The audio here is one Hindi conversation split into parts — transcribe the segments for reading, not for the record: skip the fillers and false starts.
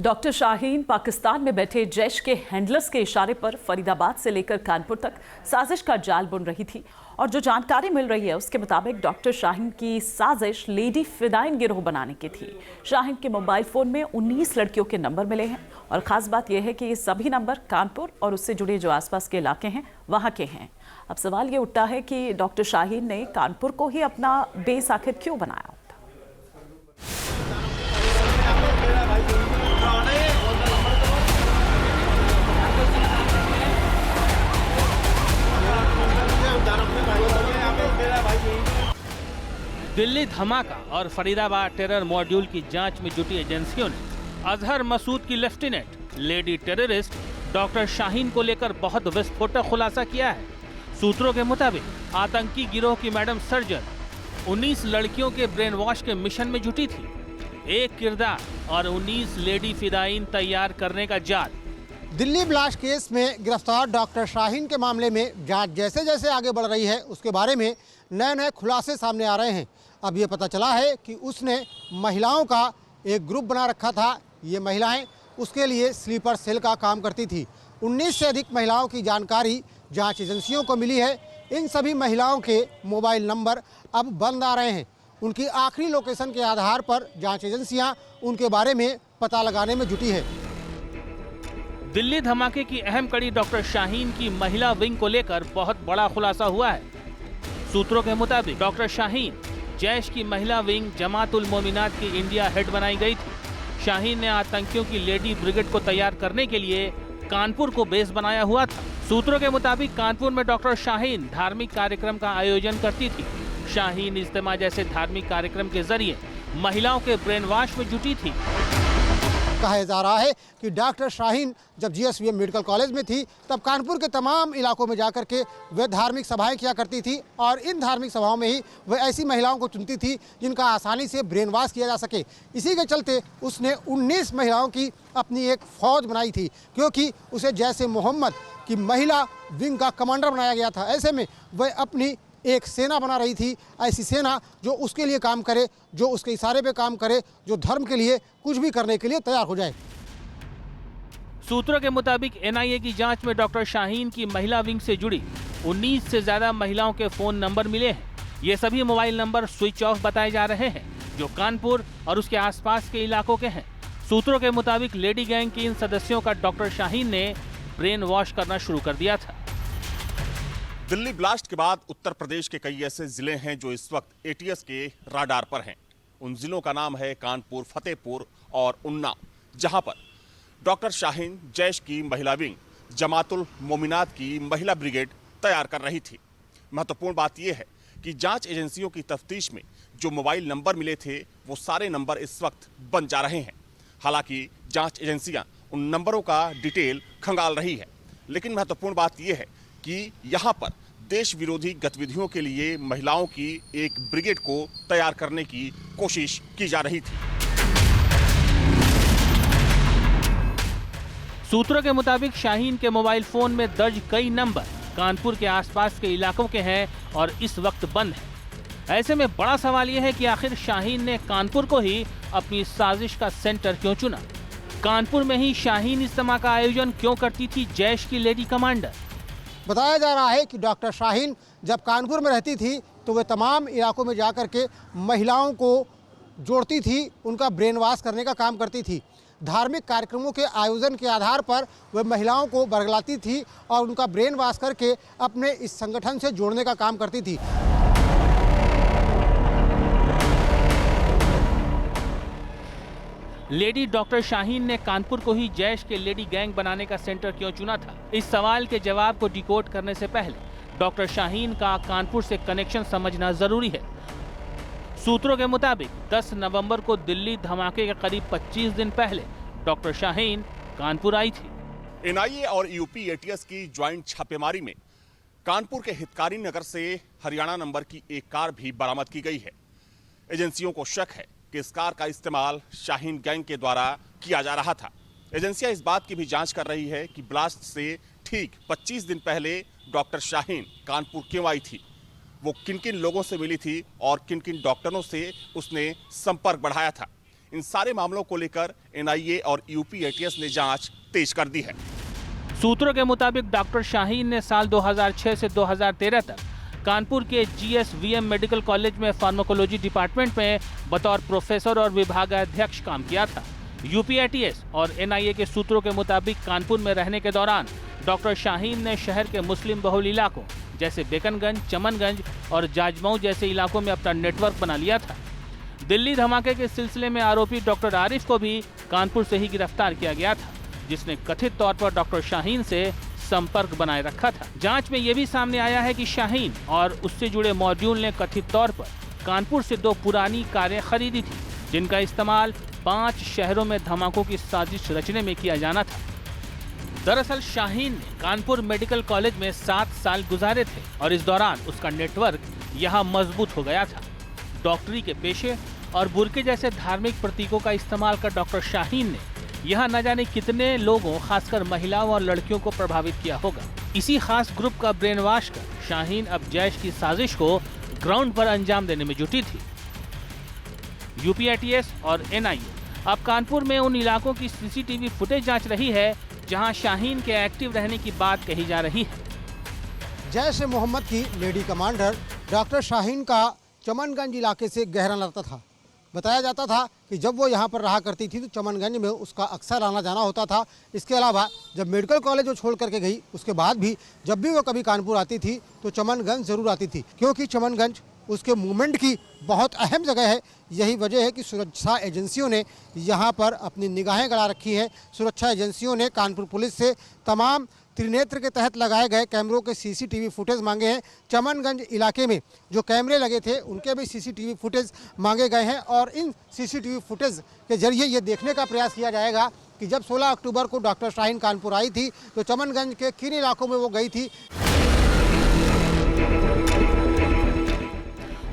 डॉक्टर शाहीन पाकिस्तान में बैठे जैश के हैंडलर्स के इशारे पर फरीदाबाद से लेकर कानपुर तक साजिश का जाल बुन रही थी। और जो जानकारी मिल रही है उसके मुताबिक डॉक्टर शाहीन की साजिश लेडी फिदाइन गिरोह बनाने की थी। शाहीन के मोबाइल फोन में 19 लड़कियों के नंबर मिले हैं और खास बात यह है कि ये सभी नंबर कानपुर और उससे जुड़े जो आसपास के इलाके हैं वहां के हैं। अब सवाल ये उठता है कि डॉक्टर शाहीन ने कानपुर को ही अपना बेस आखिर क्यों बनाया। दिल्ली धमाका और फरीदाबाद टेरर मॉड्यूल की जांच में जुटी एजेंसियों ने अजहर मसूद की lieutenant lady terrorist doctor Shaheen को लेकर बहुत विस्फोटक खुलासा किया है। सूत्रों के मुताबिक आतंकी गिरोह की मैडम सर्जन 19 लड़कियों के ब्रेन वॉश के मिशन में जुटी थी। एक किरदार और 19 लेडी फिदाइन तैयार करने का जाल। दिल्ली ब्लास्ट केस में गिरफ्तार डॉक्टर शाहीन के मामले में जांच जैसे जैसे आगे बढ़ रही है उसके बारे में नए नए खुलासे सामने आ रहे हैं। अब ये पता चला है कि उसने महिलाओं का एक ग्रुप बना रखा था। ये महिलाएं उसके लिए स्लीपर सेल का काम करती थी। 19 से अधिक महिलाओं की जानकारी जांच एजेंसियों को मिली है। इन सभी महिलाओं के मोबाइल नंबर अब बंद आ रहे हैं। उनकी आखिरी लोकेशन के आधार पर जांच एजेंसियां उनके बारे में पता लगाने में जुटी है। दिल्ली धमाके की अहम कड़ी डॉक्टर शाहीन की महिला विंग को लेकर बहुत बड़ा खुलासा हुआ है। सूत्रों के मुताबिक डॉक्टर शाहीन जैश की महिला विंग जमातुल मोमिनात की इंडिया हेड बनाई गई थी। शाहीन ने आतंकियों की लेडी ब्रिगेड को तैयार करने के लिए कानपुर को बेस बनाया हुआ था। सूत्रों के मुताबिक कानपुर में डॉक्टर शाहीन धार्मिक कार्यक्रम का आयोजन करती थी। शाहीन इज्तिमा जैसे धार्मिक कार्यक्रम के जरिए महिलाओं के ब्रेन वॉश में जुटी थी। कहा जा रहा है कि डॉक्टर शाहीन जब जीएसवीएम मेडिकल कॉलेज में थी तब कानपुर के तमाम इलाकों में जाकर के वह धार्मिक सभाएं किया करती थी और इन धार्मिक सभाओं में ही वह ऐसी महिलाओं को चुनती थी जिनका आसानी से ब्रेन वॉश किया जा सके। इसी के चलते उसने 19 महिलाओं की अपनी एक फौज बनाई थी, क्योंकि उसे जैसे मोहम्मद की महिला विंग का कमांडर बनाया गया था। ऐसे में वह अपनी एक सेना बना रही थी, ऐसी सेना जो उसके लिए काम करे, जो उसके इशारे पे काम करे, जो धर्म के लिए कुछ भी करने के लिए तैयार हो जाए। सूत्रों के मुताबिक एनआईए की जांच में डॉक्टर शाहीन की महिला विंग से जुड़ी 19 से ज्यादा महिलाओं के फोन नंबर मिले हैं। ये सभी मोबाइल नंबर स्विच ऑफ बताए जा रहे हैं, जो कानपुर और उसके आसपास के इलाकों के हैं। सूत्रों के मुताबिक लेडी गैंग के इन सदस्यों का डॉक्टर शाहीन ने ब्रेन वॉश करना शुरू कर दिया था। दिल्ली ब्लास्ट के बाद उत्तर प्रदेश के कई ऐसे जिले हैं जो इस वक्त एटीएस के राडार पर हैं। उन जिलों का नाम है कानपुर, फतेहपुर और उन्नाव, जहां पर डॉक्टर शाहीन जैश की महिला विंग जमातुल मोमिनात की महिला ब्रिगेड तैयार कर रही थी। महत्वपूर्ण बात यह है कि जांच एजेंसियों की तफ्तीश में जो मोबाइल नंबर मिले थे वो सारे नंबर इस वक्त बन जा रहे हैं। हालांकि जांच एजेंसियां उन नंबरों का डिटेल खंगाल रही है, लेकिन महत्वपूर्ण बात यह है कि यहाँ पर देश विरोधी गतिविधियों के लिए महिलाओं की एक ब्रिगेड को तैयार करने की कोशिश की जा रही थी। सूत्रों के मुताबिक शाहीन के मोबाइल फोन में दर्ज कई नंबर कानपुर के आसपास के इलाकों के हैं और इस वक्त बंद है। ऐसे में बड़ा सवाल यह है कि आखिर शाहीन ने कानपुर को ही अपनी साजिश का सेंटर क्यों चुना? कानपुर में ही शाहीन इज्तिमा का आयोजन क्यों करती थी जैश की लेडी कमांडर? बताया जा रहा है कि डॉक्टर शाहीन जब कानपुर में रहती थी तो वे तमाम इलाकों में जाकर के महिलाओं को जोड़ती थी, उनका ब्रेन वॉश करने का काम करती थी। धार्मिक कार्यक्रमों के आयोजन के आधार पर वे महिलाओं को बरगलाती थी और उनका ब्रेन वॉश करके अपने इस संगठन से जोड़ने का काम करती थी। लेडी डॉक्टर शाहीन ने कानपुर को ही जैश के लेडी गैंग बनाने का सेंटर क्यों चुना था? इस सवाल के जवाब को डिकोड करने से पहले डॉक्टर शाहीन का कानपुर से कनेक्शन समझना जरूरी है। सूत्रों के मुताबिक 10 नवंबर को दिल्ली धमाके के करीब 25 दिन पहले डॉक्टर शाहीन कानपुर आई थी। एनआईए और यूपी एटीएस की ज्वाइंट छापेमारी में कानपुर के हितकारी नगर से हरियाणा नंबर की एक कार भी बरामद की गई है। एजेंसियों को शक है कि इस कार का इस्तेमाल शाहीन गैंग के द्वारा किया जा रहा था। एजेंसियां इस बात की भी जांच कर रही है कि ब्लास्ट से ठीक 25 दिन पहले डॉक्टर शाहीन कानपुर क्यों आई थी, वो किन किन लोगों से मिली थी और किन किन डॉक्टरों से उसने संपर्क बढ़ाया था। इन सारे मामलों को लेकर एनआईए और यूपी एटीएस ने जांच तेज कर दी है। सूत्रों के मुताबिक डॉक्टर शाहीन ने साल 2006 से 2013 तक कानपुर के GSVM मेडिकल कॉलेज में फार्माकोलॉजी डिपार्टमेंट में बतौर प्रोफेसर और विभागाध्यक्ष काम किया था। यूपी एटीएस और एनआईए के सूत्रों के मुताबिक कानपुर में रहने के दौरान डॉक्टर शाहीन ने शहर के मुस्लिम बहुल इलाकों जैसे बेकनगंज, चमनगंज और जाजमऊ जैसे इलाकों में अपना नेटवर्क बना लिया था। दिल्ली धमाके के सिलसिले में आरोपी डॉक्टर आरिफ को भी कानपुर से ही गिरफ्तार किया गया था, जिसने कथित तौर पर डॉक्टर शाहीन से संपर्क बनाए रखा था। जांच में यह भी सामने आया है कि शाहीन और उससे जुड़े मॉड्यूल ने कथित तौर पर कानपुर से 2 पुरानी कारें खरीदी थी, जिनका इस्तेमाल 5 शहरों में धमाकों की साजिश रचने में किया जाना था। दरअसल शाहीन ने कानपुर मेडिकल कॉलेज में 7 साल गुजारे थे और इस दौरान उसका नेटवर्क यहाँ मजबूत हो गया था। डॉक्टरी के पेशे और बुर्के जैसे धार्मिक प्रतीकों का इस्तेमाल कर डॉक्टर शाहीन ने यहाँ न जाने कितने लोगों, खासकर महिलाओं और लड़कियों को प्रभावित किया होगा। इसी खास ग्रुप का ब्रेन वॉश कर शाहीन अब जैश की साजिश को ग्राउंड पर अंजाम देने में जुटी थी। यूपी एटीएस और एनआईए अब कानपुर में उन इलाकों की सीसीटीवी फुटेज जांच रही है जहां शाहीन के एक्टिव रहने की बात कही जा रही है। जैश-ए-मोहम्मद की लेडी कमांडर डॉक्टर शाहीन का चमनगंज इलाके से गहरा नाता था। बताया जाता था कि जब वो यहाँ पर रहा करती थी तो चमनगंज में उसका अक्सर आना जाना होता था। इसके अलावा जब मेडिकल कॉलेज वो छोड़ करके गई, उसके बाद भी जब भी वो कभी कानपुर आती थी तो चमनगंज ज़रूर आती थी, क्योंकि चमनगंज उसके मूवमेंट की बहुत अहम जगह है। यही वजह है कि सुरक्षा एजेंसियों ने यहाँ पर अपनी निगाहें गड़ा रखी है। सुरक्षा एजेंसियों ने कानपुर पुलिस से तमाम त्रिनेत्र के तहत लगाए गए कैमरों के सीसीटीवी फुटेज मांगे हैं। चमनगंज इलाके में जो कैमरे लगे थे उनके भी सीसीटीवी फुटेज मांगे गए हैं और इन सीसीटीवी फुटेज के जरिए ये देखने का प्रयास किया जाएगा कि जब 16 अक्टूबर को डॉक्टर शाहीन कानपुर आई थी तो चमनगंज के किन इलाकों में वो गई थी।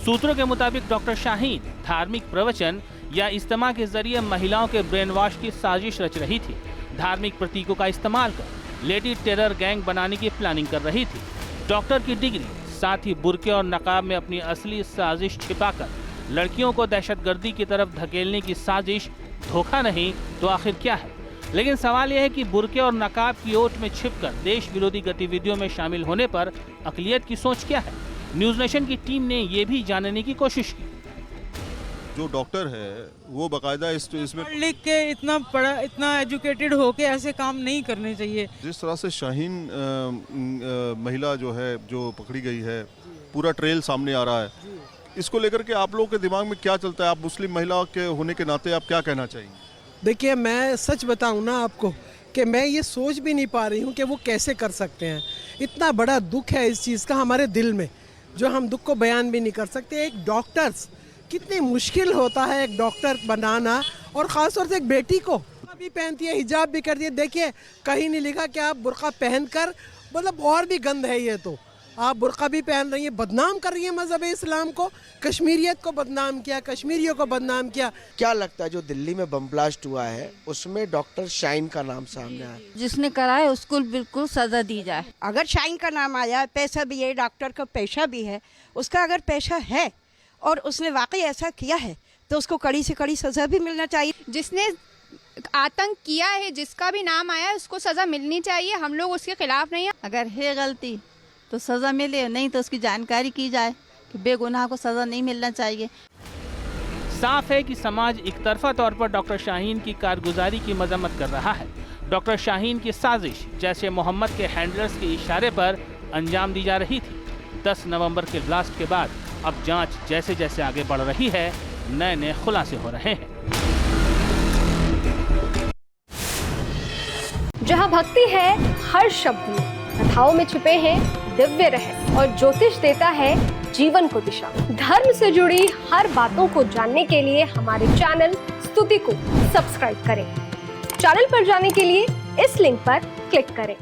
सूत्रों के मुताबिक डॉक्टर शाहीन धार्मिक प्रवचन या इज्तिमा के जरिए महिलाओं के ब्रेन वॉश की साजिश रच रही थी। धार्मिक प्रतीकों का इस्तेमाल कर लेडी टेरर गैंग बनाने की प्लानिंग कर रही थी। डॉक्टर की डिग्री, साथ ही बुर्के और नकाब में अपनी असली साजिश छिपाकर लड़कियों को दहशतगर्दी की तरफ धकेलने की साजिश धोखा नहीं तो आखिर क्या है। लेकिन सवाल यह है कि बुर्के और नकाब की ओट में छिपकर देश विरोधी गतिविधियों में शामिल होने पर अक़लियत की सोच क्या है। न्यूज़ नेशन की टीम ने ये भी जानने की कोशिश की। जो डॉक्टर है वो बाकायदा इसमें पढ़ लिख के इतना पढ़ा, इतना एजुकेटेड होके ऐसे काम नहीं करने चाहिए। जिस तरह से शाहीन महिला जो है जो पकड़ी गई है, पूरा ट्रेल सामने आ रहा है, इसको लेकर के आप लोगों के दिमाग में क्या चलता है? आप मुस्लिम महिला के होने के नाते आप क्या कहना चाहेंगे? देखिए, मैं सच बताऊं ना आपको कि मैं ये सोच भी नहीं पा रही हूँ कि वो कैसे कर सकते हैं। इतना बड़ा दुख है इस चीज़ का हमारे दिल में, जो हम दुख को बयान भी नहीं कर सकते। एक डॉक्टर्स कितनी मुश्किल होता है एक डॉक्टर बनाना, और ख़ास तौर से एक बेटी को भी पहनती है, हिजाब भी करती है। देखिए, कहीं नहीं लिखा कि आप बुर्का पहनकर, मतलब और भी गंद है ये तो। आप बुर्का भी पहन रही हैं, बदनाम कर रही है मज़हब इस्लाम को, कश्मीरियत को बदनाम किया, कश्मीरियों को बदनाम किया। क्या लगता है जो दिल्ली में बम ब्लास्ट हुआ है उसमें डॉक्टर शाहीन का नाम सामने आया? जिसने करा है उसको बिल्कुल सजा दी जाए। अगर शाहीन का नाम आया, पैसा भी है, डॉक्टर का पेशा भी है, उसका अगर पेशा है और उसने वाकई ऐसा किया है तो उसको कड़ी से कड़ी सजा भी मिलना चाहिए। जिसने आतंक किया है, जिसका भी नाम आया है, उसको सजा मिलनी चाहिए। हम लोग उसके खिलाफ नहीं है। अगर है गलती तो सजा मिले, नहीं तो उसकी जानकारी की जाए कि बेगुनाह को सजा नहीं मिलना चाहिए। साफ है कि समाज एक तरफा तौर पर डॉक्टर शाहीन की कारगुजारी की मजम्मत कर रहा है। डॉक्टर शाहीन की साजिश जैश-ए-मोहम्मद के हैंडलर्स के इशारे पर अंजाम दी जा रही थी। 10 नवंबर के ब्लास्ट के बाद अब जांच जैसे जैसे आगे बढ़ रही है, नए नए खुलासे हो रहे हैं। जहां भक्ति है हर शब्द में, कथाओं में छुपे हैं दिव्य रहस्य, और ज्योतिष देता है जीवन को दिशा। धर्म से जुड़ी हर बातों को जानने के लिए हमारे चैनल स्तुति को सब्सक्राइब करें। चैनल पर जाने के लिए इस लिंक पर क्लिक करें।